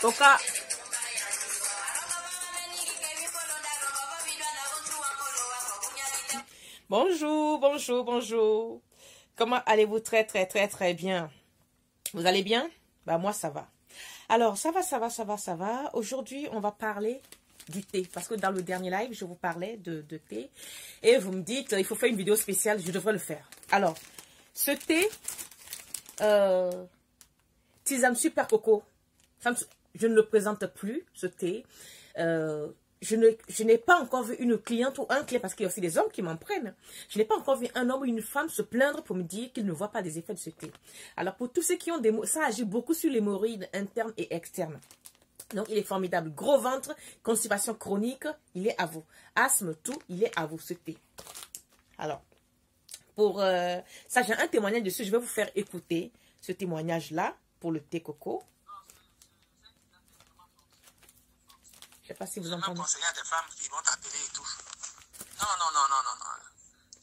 Coca. Bonjour, bonjour, bonjour. Comment allez-vous? Très, très, très, très bien. Vous allez bien? Bah, moi, ça va. Alors, ça va. Aujourd'hui, on va parler du thé. Parce que dans le dernier live, je vous parlais de thé. Et vous me dites, il faut faire une vidéo spéciale, je devrais le faire. Alors, ce thé, tisane super coco. Je ne le présente plus, ce thé. Je n'ai pas encore vu une cliente ou un client, parce qu'il y a aussi des hommes qui m'en prennent. Je n'ai pas encore vu un homme ou une femme se plaindre pour me dire qu'il ne voit pas des effets de ce thé. Alors, pour tous ceux qui ont des mots, ça agit beaucoup sur l'hémorroïde interne et externe. Donc, il est formidable. Gros ventre, constipation chronique, il est à vous. Asthme, tout, il est à vous, ce thé. Alors, pour ça, j'ai un témoignage dessus. Je vais vous faire écouter ce témoignage-là pour le thé coco. Je ne sais pas si vous entendez. Je vais conseiller à des femmes qui vont t'appeler et tout. Non.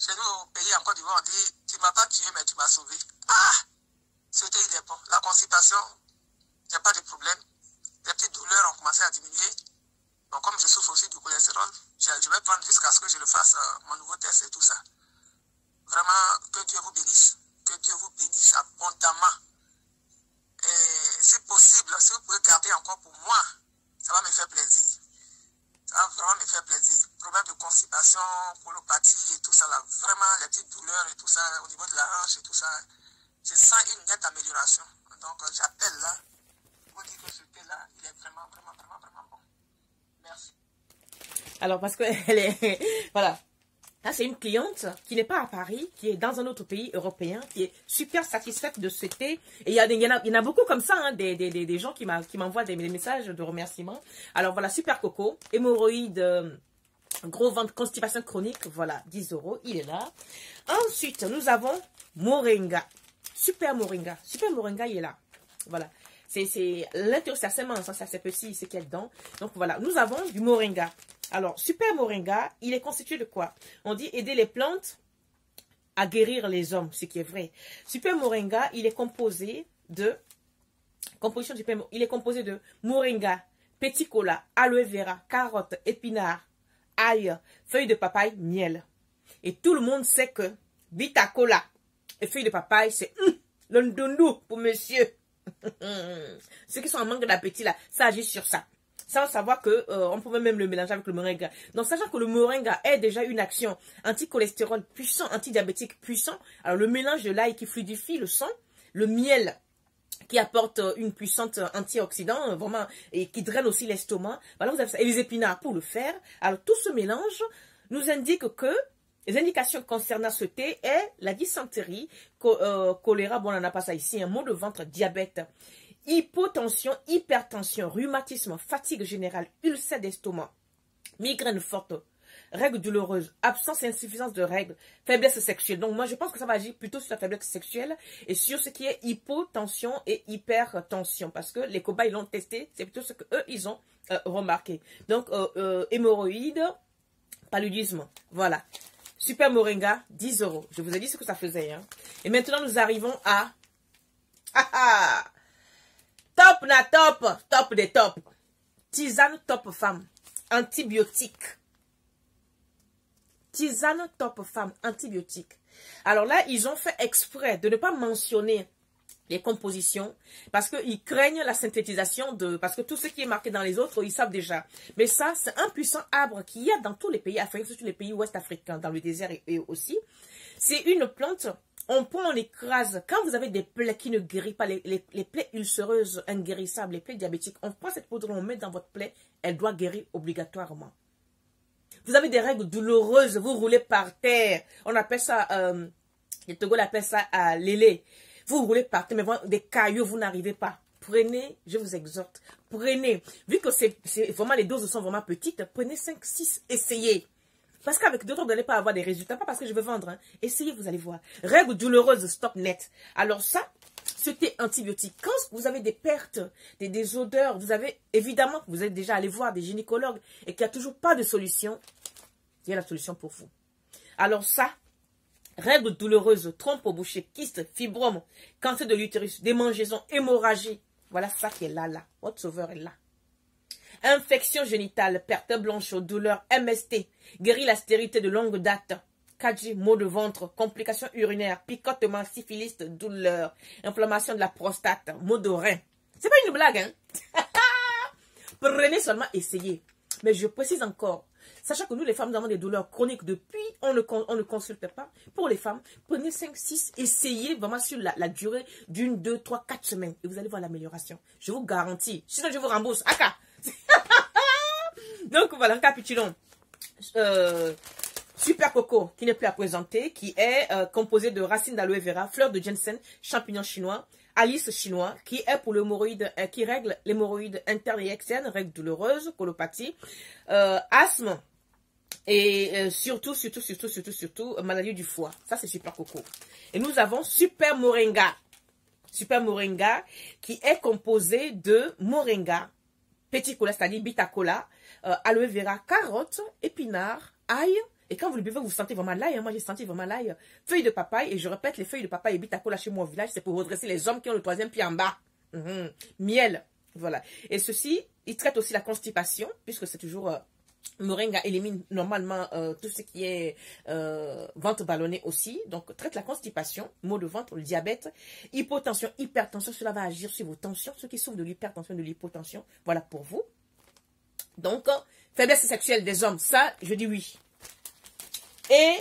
Chez nous, au pays, en Côte d'Ivoire, on dit, tu ne m'as pas tué, mais tu m'as sauvé. Ah! C'était il est bon. La constipation, il n'y a pas de problème. Les petites douleurs ont commencé à diminuer. Donc, comme je souffre aussi du cholestérol, je vais prendre jusqu'à ce que je le fasse, mon nouveau test et tout ça. Vraiment, que Dieu vous bénisse. Que Dieu vous bénisse abondamment. Et si possible, si vous pouvez garder encore pour moi, ça va me faire plaisir. Ça va vraiment me faire plaisir. Problème de constipation, colopathie et tout ça, là, vraiment les petites douleurs et tout ça, au niveau de la hanche et tout ça, je sens une nette amélioration. Donc, j'appelle là, pour dire que ce thé-là, il est vraiment bon. Merci. Alors, parce que elle est... Voilà. Là, c'est une cliente qui n'est pas à Paris, qui est dans un autre pays européen, qui est super satisfaite de ce thé. Et il y en a beaucoup comme ça, hein, des gens qui m'envoient des messages de remerciements. Alors voilà, super coco, hémorroïdes, gros ventre, constipation chronique, voilà, 10 €, il est là. Ensuite, nous avons Moringa, super Moringa, il est là. Voilà, c'est l'intérieur, c'est assez mince, hein, c'est assez petit, c'est qu'il y a dedans. Donc voilà, nous avons du Moringa. Alors, super Moringa, il est constitué de quoi? On dit aider les plantes à guérir les hommes, ce qui est vrai. Super Moringa, il est composé de... Composition du super, il est composé de Moringa, petit cola, aloe vera, carotte, épinards, ail, feuilles de papaye, miel. Et tout le monde sait que Vita Cola et feuilles de papaye, c'est le ndundu pour monsieur. Ceux qui sont en manque d'appétit, là, ça agit sur ça. Sans savoir que on pouvait même le mélanger avec le moringa. Donc, sachant que le moringa est déjà une action anti-cholestérol puissant, anti-diabétique puissant, alors le mélange de l'ail qui fluidifie le sang, le miel qui apporte une puissante antioxydant, vraiment, et qui draine aussi l'estomac, voilà, vous avez ça, et les épinards pour le faire. Alors, tout ce mélange nous indique que les indications concernant ce thé est la dysenterie, choléra, bon, on n'en a pas ça ici, un maux de ventre, diabète, hypotension, hypertension, rhumatisme, fatigue générale, ulcère d'estomac, migraine forte, règles douloureuses, absence et insuffisance de règles, faiblesse sexuelle. Donc moi je pense que ça va agir plutôt sur la faiblesse sexuelle et sur ce qui est hypotension et hypertension. Parce que les cobayes l'ont testé, c'est plutôt ce qu'eux ils ont remarqué. Donc hémorroïdes, paludisme, voilà. Super Moringa, 10 €. Je vous ai dit ce que ça faisait. Hein. Et maintenant nous arrivons à... Top na top, top des top. Tisane top femme, antibiotique. Tisane top femme, antibiotique. Alors là, ils ont fait exprès de ne pas mentionner les compositions parce qu'ils craignent la synthétisation de... Parce que tout ce qui est marqué dans les autres, ils savent déjà. Mais ça, c'est un puissant arbre qu'il y a dans tous les pays africains, surtout les pays ouest africains, dans le désert et aussi. C'est une plante... On prend, on écrase. Quand vous avez des plaies qui ne guérissent pas, les plaies ulcéreuses, inguérissables, les plaies diabétiques, on prend cette poudre, on met dans votre plaie, elle doit guérir obligatoirement. Vous avez des règles douloureuses, vous roulez par terre. On appelle ça, les Togolais appellent ça lélé. Vous roulez par terre, mais vraiment, des cailloux, vous n'arrivez pas. Prenez, je vous exhorte, prenez. Vu que c'est vraiment, les doses sont vraiment petites, prenez 5, 6, essayez. Parce qu'avec d'autres, vous n'allez pas avoir des résultats. Pas parce que je veux vendre. Hein. Essayez, vous allez voir. Règles douloureuses, stop net. Alors ça, c'était antibiotique. Quand vous avez des pertes, des odeurs, vous avez, évidemment, vous êtes déjà allé voir des gynécologues et qu'il n'y a toujours pas de solution, il y a la solution pour vous. Alors ça, règles douloureuses, trompe au boucher, kyste, fibrome, cancer de l'utérus, démangeaison, hémorragie. Voilà ça qui est là, là. Votre sauveur est là. Infection génitale, perte blanche, douleur, MST, guérit la stérilité de longue date, KG, maux de ventre, complications urinaires, picotement, syphilis, douleur, inflammation de la prostate, maux de rein. C'est pas une blague, hein? Prenez seulement, essayez. Mais je précise encore, sachant que nous, les femmes, nous avons des douleurs chroniques depuis, on ne consulte pas. Pour les femmes, prenez 5, 6, essayez vraiment sur la durée d'une, 2, 3, 4 semaines. Et vous allez voir l'amélioration. Je vous garantis. Sinon, je vous rembourse. Aka. Donc, voilà, récapitulons. Super Coco, qui n'est plus à présenter, qui est composé de racines d'aloe vera, fleurs de ginseng, champignons chinois, Alice chinois, qui est pour l'hémorroïde, qui règle l'hémorroïde interne et externe, règles douloureuses, colopathie, asthme, et surtout, maladie du foie. Ça, c'est Super Coco. Et nous avons Super Moringa. Super Moringa, qui est composé de moringa, petit cola, c'est-à-dire bita cola, aloe vera, carotte, épinards, ail. Et quand vous le buvez, vous sentez vraiment l'ail. Hein? Moi, j'ai senti vraiment l'ail. Feuilles de papaye. Et je répète, les feuilles de papaye et bita cola chez moi au village, c'est pour redresser les hommes qui ont le 3e pied en bas. Miel. Voilà. Et ceci, il traite aussi la constipation, puisque c'est toujours... Moringa élimine normalement tout ce qui est ventre ballonné aussi. Donc, traite la constipation, maux de ventre, le diabète, hypotension, hypertension. Cela va agir sur vos tensions. Ceux qui souffrent de l'hypertension, de l'hypotension, voilà pour vous. Donc, faiblesse sexuelle des hommes, ça, je dis oui. Et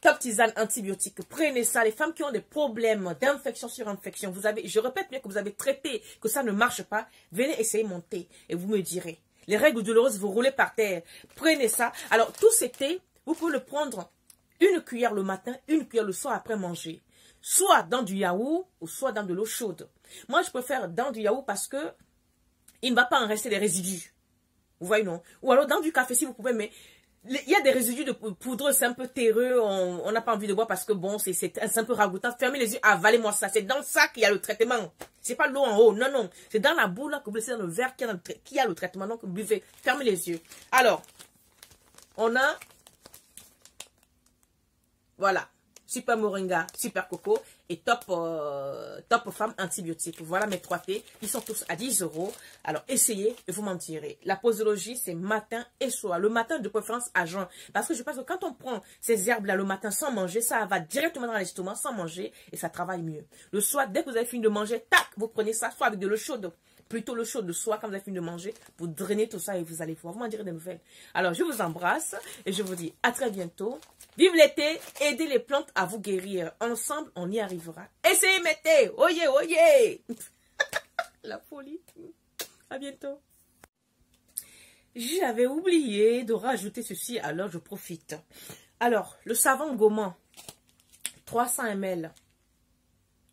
top tisane antibiotique. Prenez ça. Les femmes qui ont des problèmes d'infection sur infection, vous avez, je répète bien que vous avez traité, que ça ne marche pas, venez essayer mon thé et vous me direz. Les règles douloureuses, vous roulez par terre. Prenez ça. Alors, tout cet thé, vous pouvez le prendre une cuillère le matin, une cuillère le soir après manger. Soit dans du yaourt, ou soit dans de l'eau chaude. Moi, je préfère dans du yaourt parce que il ne va pas en rester des résidus. Vous voyez, non? Ou alors dans du café, si vous pouvez, mais il y a des résidus de poudre, c'est un peu terreux, on n'a pas envie de boire parce que bon, c'est un peu ragoûtant. Fermez les yeux, avalez-moi ça. C'est dans ça qu'il y a le traitement. C'est pas l'eau en haut, non, non. C'est dans la boule là que vous laissez dans le verre qui a le traitement. Donc, buvez. Fermez les yeux. Alors, on a, voilà, Super Moringa, Super Coco et Top Femme Antibiotique. Voilà mes 3 thés. Ils sont tous à 10 €. Alors, essayez et vous m'en direz. La posologie, c'est matin et soir. Le matin, de préférence à jeun. Parce que je pense que quand on prend ces herbes-là le matin sans manger, ça va directement dans l'estomac sans manger et ça travaille mieux. Le soir, dès que vous avez fini de manger, tac, vous prenez ça soit avec de l'eau chaude. Plutôt l'eau chaude le soir, quand vous avez fini de manger, vous drainez tout ça et vous allez voir. Vous m'en direz des nouvelles. Alors, je vous embrasse et je vous dis à très bientôt. Vive l'été, aidez les plantes à vous guérir. Ensemble, on y arrivera. Essayez, mettez. Oyez, oyez. La folie. À bientôt. J'avais oublié de rajouter ceci, alors je profite. Alors, le savon gommant, 300 ml,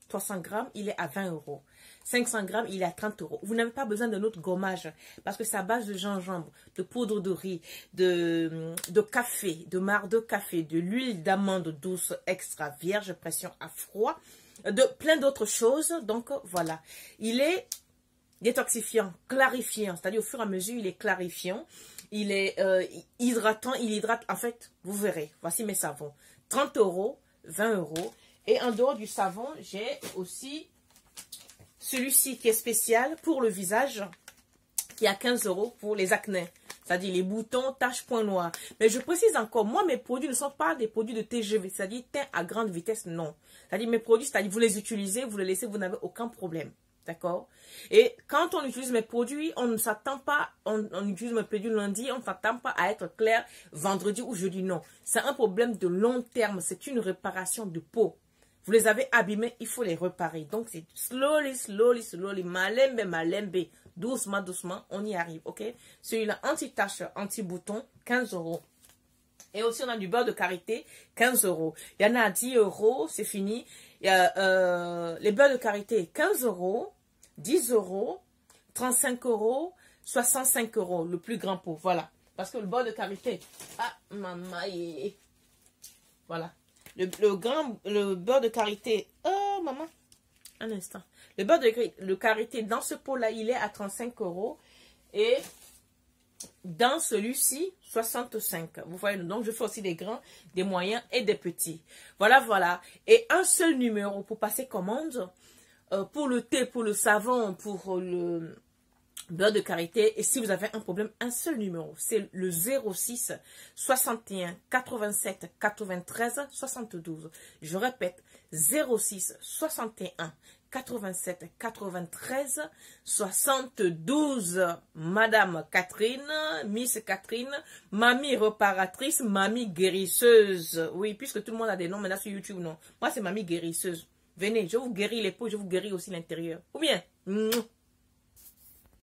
300 grammes, il est à 20 €. 500 grammes, il est à 30 €. Vous n'avez pas besoin d'un autre gommage parce que c'est à base de gingembre, de poudre de riz, de café, de marc de café, de l'huile d'amande douce extra vierge, pression à froid, de plein d'autres choses. Donc voilà, il est détoxifiant, clarifiant, c'est-à-dire au fur et à mesure, il est clarifiant, il est hydratant, il hydrate. En fait, vous verrez, voici mes savons. 30 €, 20 €. Et en dehors du savon, j'ai aussi celui-ci qui est spécial pour le visage, qui est à 15 € pour les acnés. C'est-à-dire les boutons, taches, points noirs. Mais je précise encore, moi, mes produits ne sont pas des produits de TGV, c'est-à-dire teint à grande vitesse, non. C'est-à-dire mes produits, c'est-à-dire vous les utilisez, vous les laissez, vous n'avez aucun problème. D'accord? Et quand on utilise mes produits, on ne s'attend pas, on utilise mes produits lundi, on ne s'attend pas à être clair vendredi ou jeudi, non. C'est un problème de long terme, c'est une réparation de peau. Vous les avez abîmés, il faut les réparer. Donc, c'est slowly, slowly, slowly, malembe, malembe, doucement, doucement, on y arrive, ok? Celui-là, anti-tache, anti-bouton, 15 €. Et aussi, on a du beurre de karité, 15 €. Il y en a à 10 €, c'est fini. Il y a les beurres de karité, 15 €, 10 €, 35 €, 65 €, le plus grand pot, voilà. Parce que le beurre de karité, ah, maman, voilà. Le beurre de karité, oh maman, un instant. Le beurre de karité dans ce pot-là, il est à 35 € et dans celui-ci, 65. Vous voyez, donc je fais aussi des grands, des moyens et des petits. Voilà, voilà. Et un seul numéro pour passer commande. pour le thé, pour le savon, pour le beurre de karité. Et si vous avez un problème, un seul numéro, c'est le 06 61 87 93 72. Je répète, 06 61 87 93 72. Madame Catherine, Miss Catherine, mamie réparatrice, mamie guérisseuse. Oui, puisque tout le monde a des noms maintenant sur YouTube, non. Moi, c'est mamie guérisseuse. Venez, je vous guéris les peaux, je vous guéris aussi l'intérieur. Ou bien,